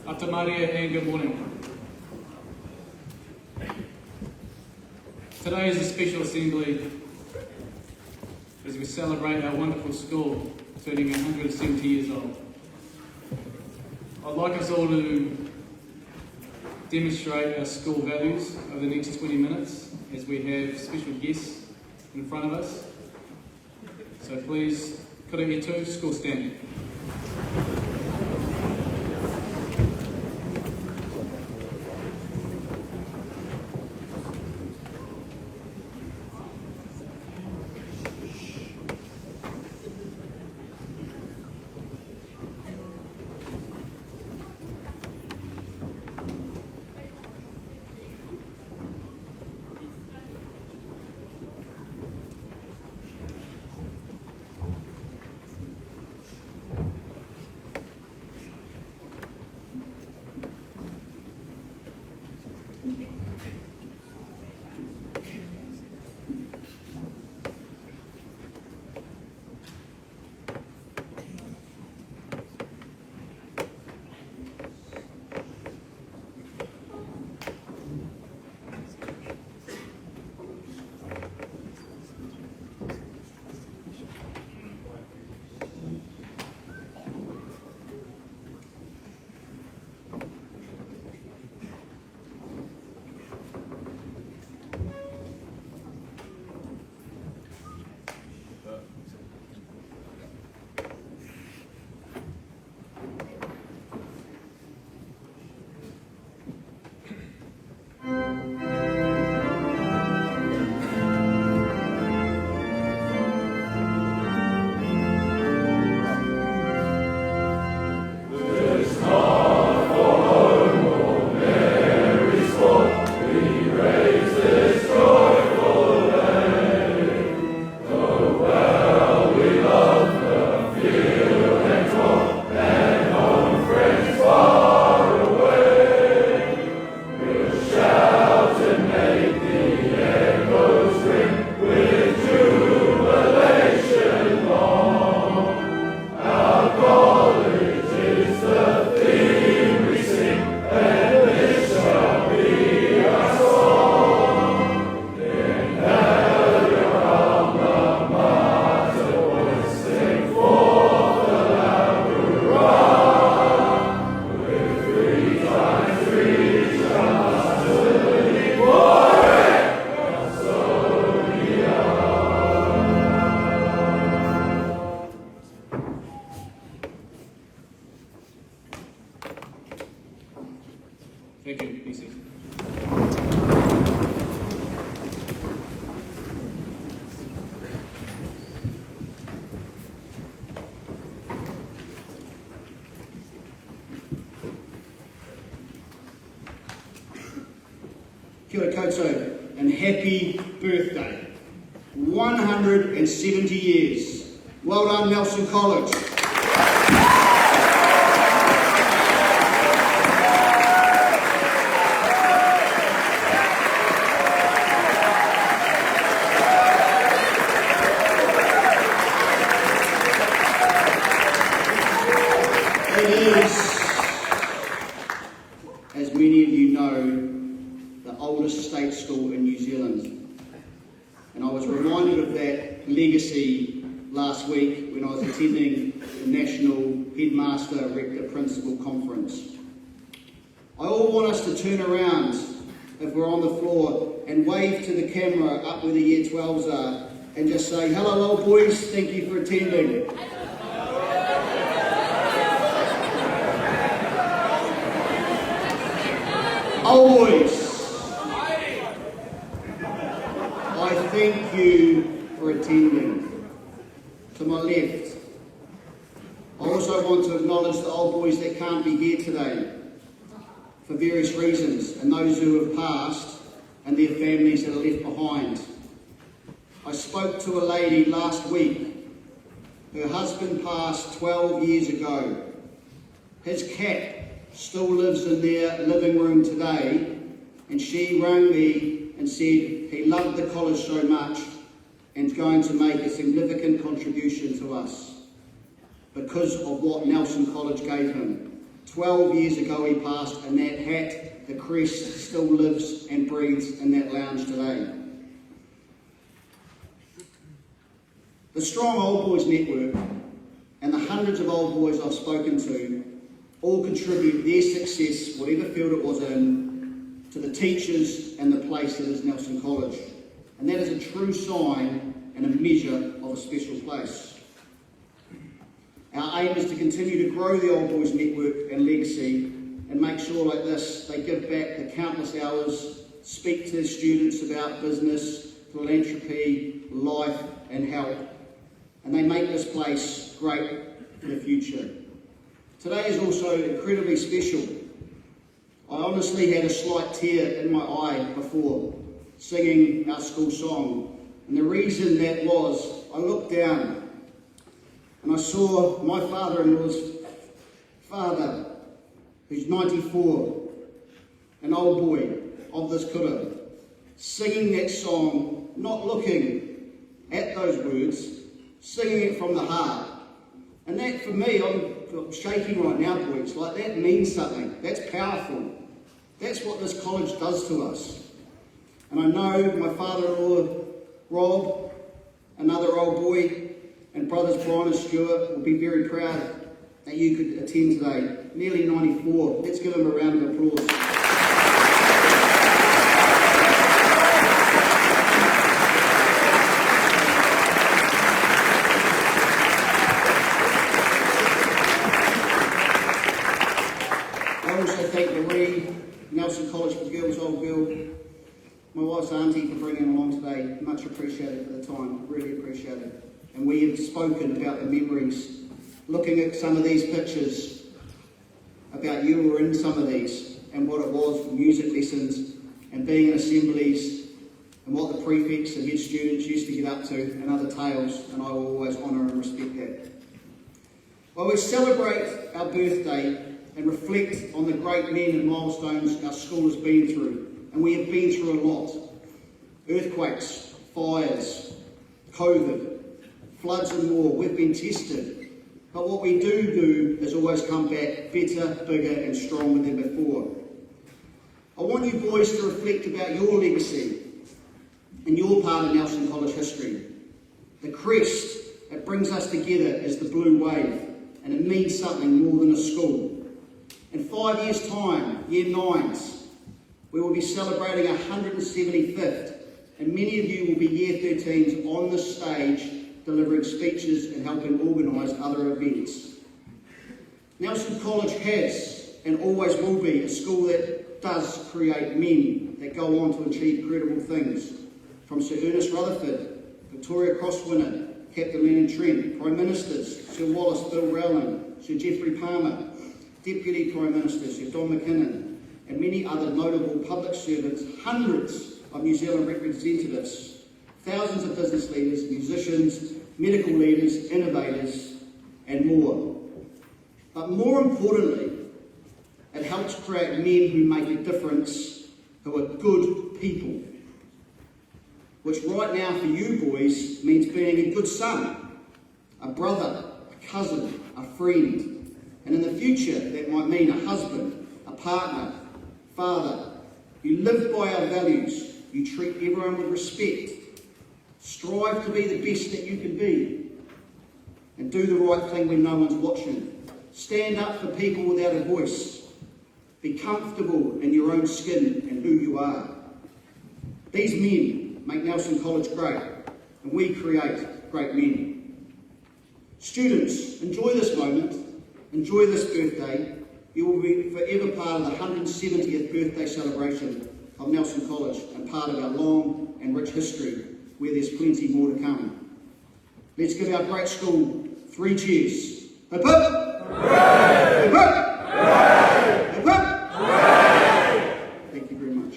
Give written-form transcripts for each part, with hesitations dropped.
Ata Maria and good morning. Today is a special assembly as we celebrate our wonderful school turning 170 years old. I'd like us all to demonstrate our school values over the next 20 minutes as we have special guests in front of us. So please, kura e tū, school standing. Thank you. Be seated. Kia ora koutou and happy birthday. 170 years. Well done, Nelson College. It is, as many of you know, the oldest state school in New Zealand. And I was reminded of that legacy last week when I was attending the National Headmaster Rector Principal Conference. I all want us to turn around if we're on the floor and wave to the camera up where the Year 12s are and just say, "Hello old boys, thank you for attending." Old boys, I thank you for attending. To my left, I also want to acknowledge the old boys that can't be here today for various reasons, and those who have passed and their families that are left behind. I spoke to a lady last week. Her husband passed 12 years ago. His cat still lives in their living room today, and she rang me and said he loved the college so much and is going to make a significant contribution to us because of what Nelson College gave him 12 years ago he passed, and that hat, the crest, still lives and breathes in that lounge today. The strong Old Boys network and the hundreds of old boys I've spoken to all contribute their success, whatever field it was in, to the teachers and the place that is Nelson College. And that is a true sign and a measure of a special place. Our aim is to continue to grow the Old Boys network and legacy and make sure like this they give back the countless hours, speak to students about business, philanthropy, life and help, and they make this place great for the future. Today is also incredibly special. I honestly had a slight tear in my eye before singing our school song, and the reason that was, I looked down and I saw my father-in-law's father, who's 94, an old boy of this kura, singing that song, not looking at those words, singing it from the heart. And that, for me, I'm shaking right now, boys, like that means something. That's powerful. That's what this college does to us. And I know my father-in-law, Rob, another old boy, and brothers Brian and Stuart will be very proud that you could attend today. Nearly 94. Let's give them a round of applause. I also thank Marie, Nelson College for Girls, old girl, my wife's auntie for bringing along today. Much appreciated for the time, really appreciated. And we have spoken about the memories, looking at some of these pictures, about you were in some of these, and what it was for music lessons, and being in assemblies, and what the prefects and head students used to get up to, and other tales, and I will always honour and respect that. While we celebrate our birthday and reflect on the great men and milestones our school has been through, and we have been through a lot: earthquakes, fires, COVID, floods and war. We've been tested. But what we do is always come back better, bigger and stronger than before. I want you boys to reflect about your legacy and your part of Nelson College history. The crest that brings us together is the blue wave, and it means something more than a school. In 5 years' time, year 9s, we will be celebrating our 175th, and many of you will be year 13s on the stage delivering speeches and helping organise other events. Nelson College has and always will be a school that does create men that go on to achieve incredible things. From Sir Ernest Rutherford, Victoria Cross-winner, Captain Leonard Trent, Prime Ministers, Sir Wallace Bill Rowling, Sir Geoffrey Palmer, Deputy Prime Minister Sir Don McKinnon, and many other notable public servants, hundreds of New Zealand representatives, thousands of business leaders, musicians, medical leaders, innovators, and more. But more importantly, it helps create men who make a difference, who are good people. Which right now for you boys means being a good son, a brother, a cousin, a friend. And in the future, that might mean a husband, a partner, father. You live by our values. You treat everyone with respect. Strive to be the best that you can be. And do the right thing when no one's watching. Stand up for people without a voice. Be comfortable in your own skin and who you are. These men make Nelson College great, and we create great men. Students, enjoy this moment. Enjoy this birthday. You will be forever part of the 170th birthday celebration of Nelson College and part of our long and rich history, where there's plenty more to come. Let's give our great school 3 cheers. Hip hip! Hooray! Hip hip! Hooray! Hip hip! Hooray! Thank you very much.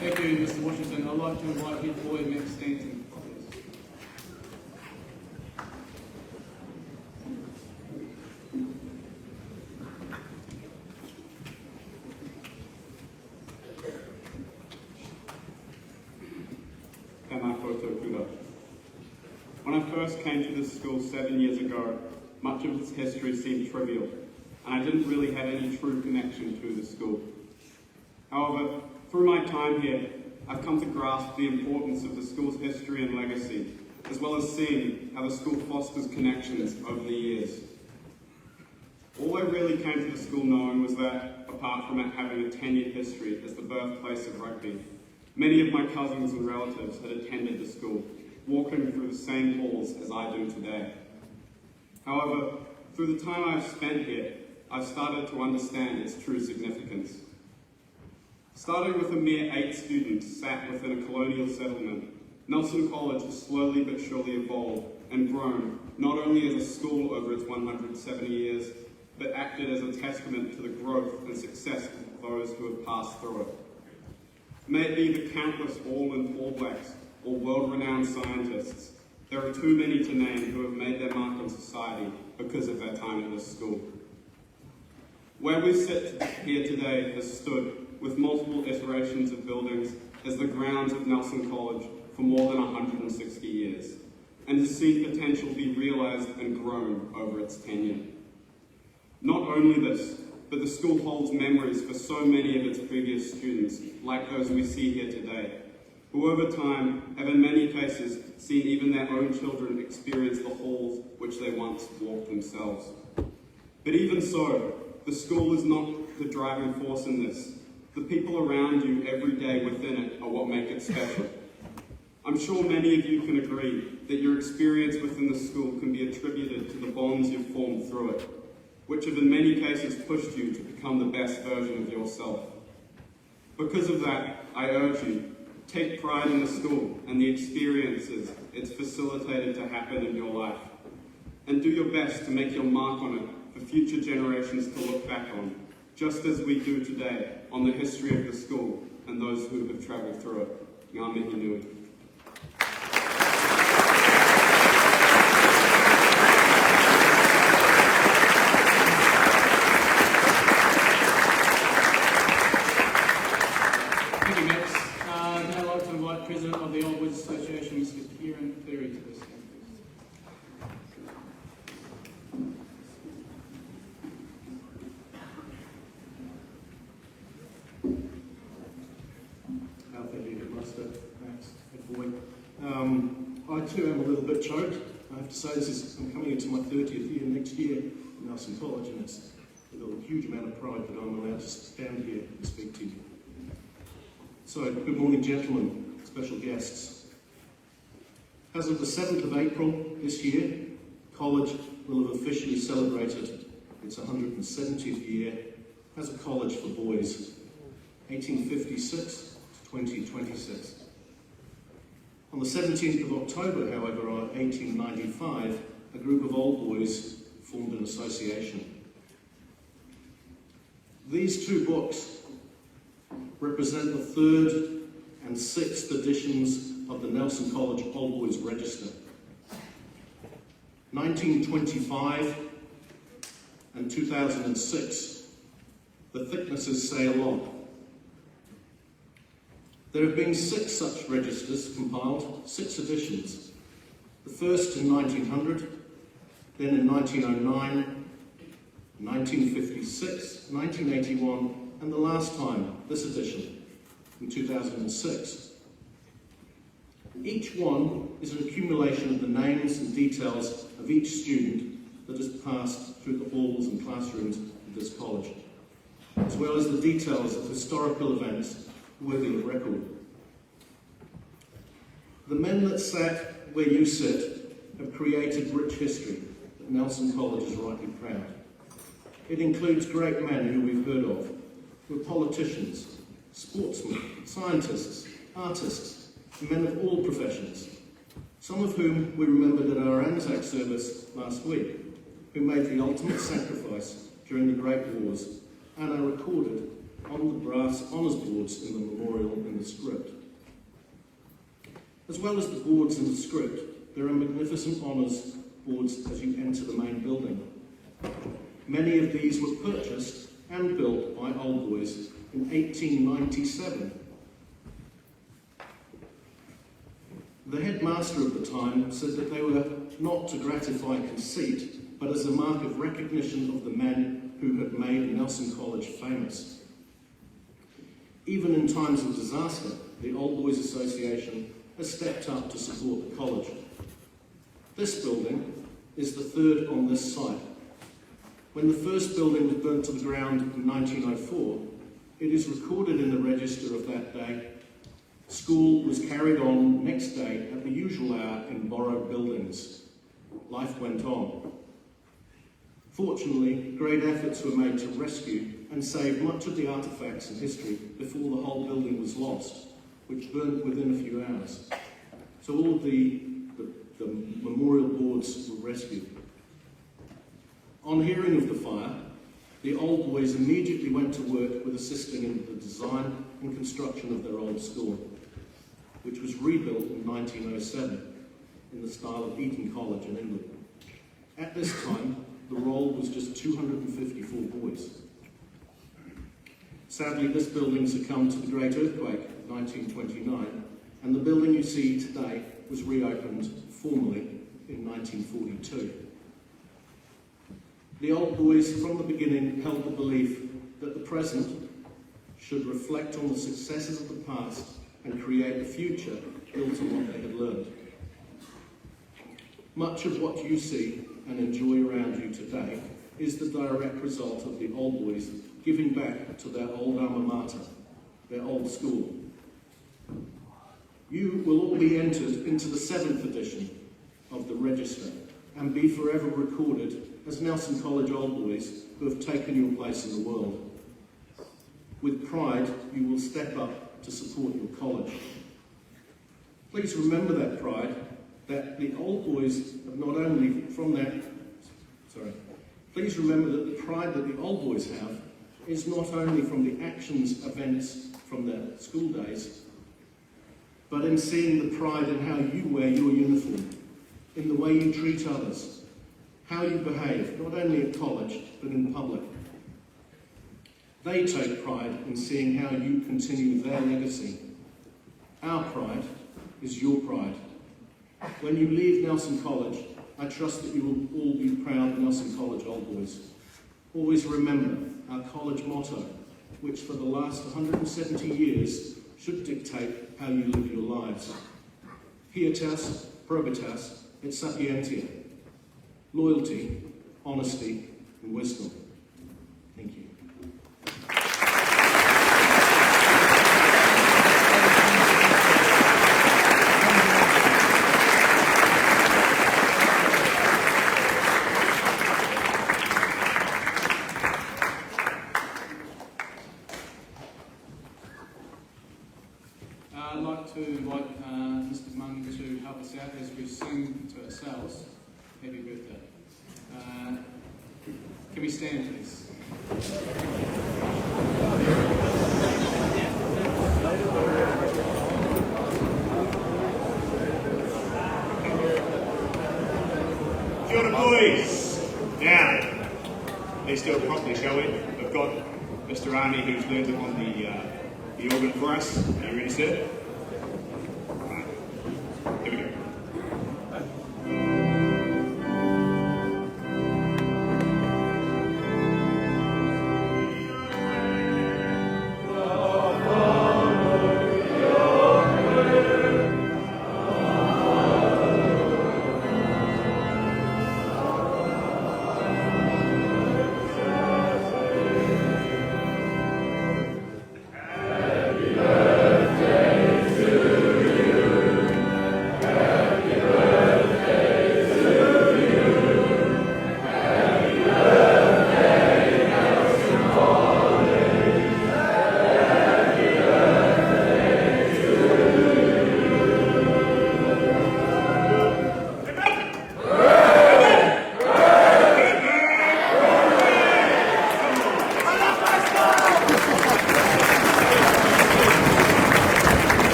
Thank you, Mr. Washington. I'd like to invite head boy Matt Stanton. When I first came to this school 7 years ago, much of its history seemed trivial, and I didn't really have any true connection to the school. However, through my time here, I've come to grasp the importance of the school's history and legacy, as well as seeing how the school fosters connections over the years. All I really came to the school knowing was that, apart from it having a tenured history as the birthplace of rugby, many of my cousins and relatives had attended the school, walking through the same halls as I do today. However, through the time I've spent here, I've started to understand its true significance. Starting with a mere 8 students sat within a colonial settlement, Nelson College has slowly but surely evolved and grown, not only as a school over its 170 years, but acted as a testament to the growth and success of those who have passed through it. May it be the countless All Blacks or world-renowned scientists, there are too many to name who have made their mark on society because of their time at this school. Where we sit here today has stood, with multiple iterations of buildings, as the grounds of Nelson College for more than 160 years, and has seen potential be realised and grown over its tenure. Not only this, but the school holds memories for so many of its previous students, like those we see here today, who over time have in many cases seen even their own children experience the halls which they once walked themselves. But even so, the school is not the driving force in this. The people around you every day within it are what make it special. I'm sure many of you can agree that your experience within the school can be attributed to the bonds you've formed through it, which have in many cases pushed you to become the best version of yourself. Because of that, I urge you, take pride in the school and the experiences it's facilitated to happen in your life, and do your best to make your mark on it for future generations to look back on, just as we do today on the history of the school and those who have travelled through it. Ngā mihi nui. Thank you, Max. Now I'd like to invite President of the Old Boys Association, Mr. Kieran Cleary, to the stand. Thank you, Headmaster. Thanks, Head Boy. I too am a little bit choked. I have to say I'm coming into my 30th year next year at Nelson College, and it's with a huge amount of pride that I'm allowed to stand here and speak to you. So, good morning, gentlemen, special guests. As of the 7th of April this year, college will have officially celebrated its 170th year as a college for boys, 1856 to 2026. On the 17th of October, however, 1895, a group of old boys formed an association. These two books represent the 3rd and 6th editions of the Nelson College Old Boys Register. 1925 and 2006, the thicknesses say a lot. There have been 6 such registers compiled, 6 editions. The first in 1900, then in 1909, 1956, 1981, and the last time, this edition, in 2006. Each one is an accumulation of the names and details of each student that has passed through the halls and classrooms of this college, as well as the details of historical events worthy of record. The men that sat where you sit have created rich history that Nelson College is rightly proud. It includes great men who we've heard of, who are politicians, sportsmen, scientists, artists, and men of all professions, some of whom we remembered at our Anzac service last week, who made the ultimate sacrifice during the Great Wars and are recorded on the brass honours boards in the memorial in the script. As well as the boards in the script, there are magnificent honours boards as you enter the main building. Many of these were purchased and built by old boys in 1897. The headmaster of the time said that they were not to gratify conceit, but as a mark of recognition of the men who had made Nelson College famous. Even in times of disaster, the Old Boys Association has stepped up to support the college. This building is the third on this site. When the first building was burnt to the ground in 1904, it is recorded in the register of that day. School was carried on next day at the usual hour in borrowed buildings. Life went on. Fortunately, great efforts were made to rescue and save much of the artefacts and history before the whole building was lost, which burnt within a few hours. So all of the memorial boards were rescued. On hearing of the fire, the Old Boys immediately went to work with assisting in the design and construction of their old school, which was rebuilt in 1907 in the style of Eton College in England. At this time, the roll was just 254 boys. Sadly, this building succumbed to the Great Earthquake of 1929, and the building you see today was reopened formally in 1942. The Old Boys, from the beginning, held the belief that the present should reflect on the successes of the past and create a future built on what they had learned. Much of what you see and enjoy around you today is the direct result of the Old Boys giving back to their old alma mater, their old school. You will all be entered into the 7th edition of the Register and be forever recorded as Nelson College Old Boys who have taken your place in the world. With pride, you will step up to support your college. Please remember that pride, that the Old Boys have not only from that, please remember that the pride that the Old Boys have is not only from the actions, events from their school days, but in seeing the pride in how you wear your uniform, in the way you treat others, how you behave, not only at college, but in public. They take pride in seeing how you continue their legacy. Our pride is your pride. When you leave Nelson College, I trust that you will all be proud Nelson College Old Boys. Always remember our college motto, which for the last 170 years should dictate how you live your lives. Pietas, probitas, et sapientia. Loyalty, honesty, and wisdom. Thank you. I'd like to invite Mr. Munn to help us out as we sing to ourselves. Happy birthday. Can we stand, please? Kia ora, boys. Now, let's do it properly, shall we? We've got Mr. Arnie, who's learned it on the organ for us. Are you ready, sir? Right. Here we go.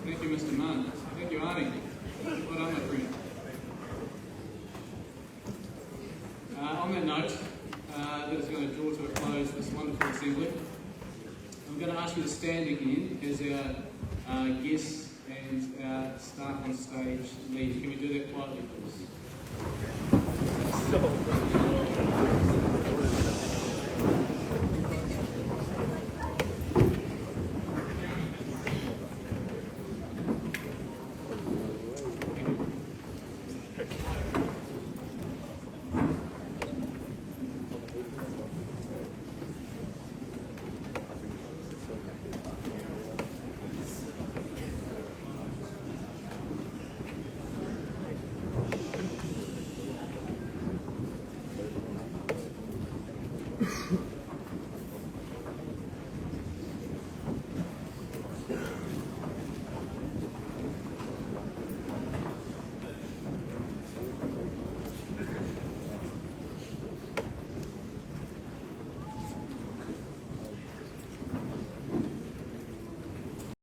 Thank you, Mr. Munn. Thank you, Arnie. Well done, my friend. again as our guests and our staff on stage leave. Can we do that quietly, please?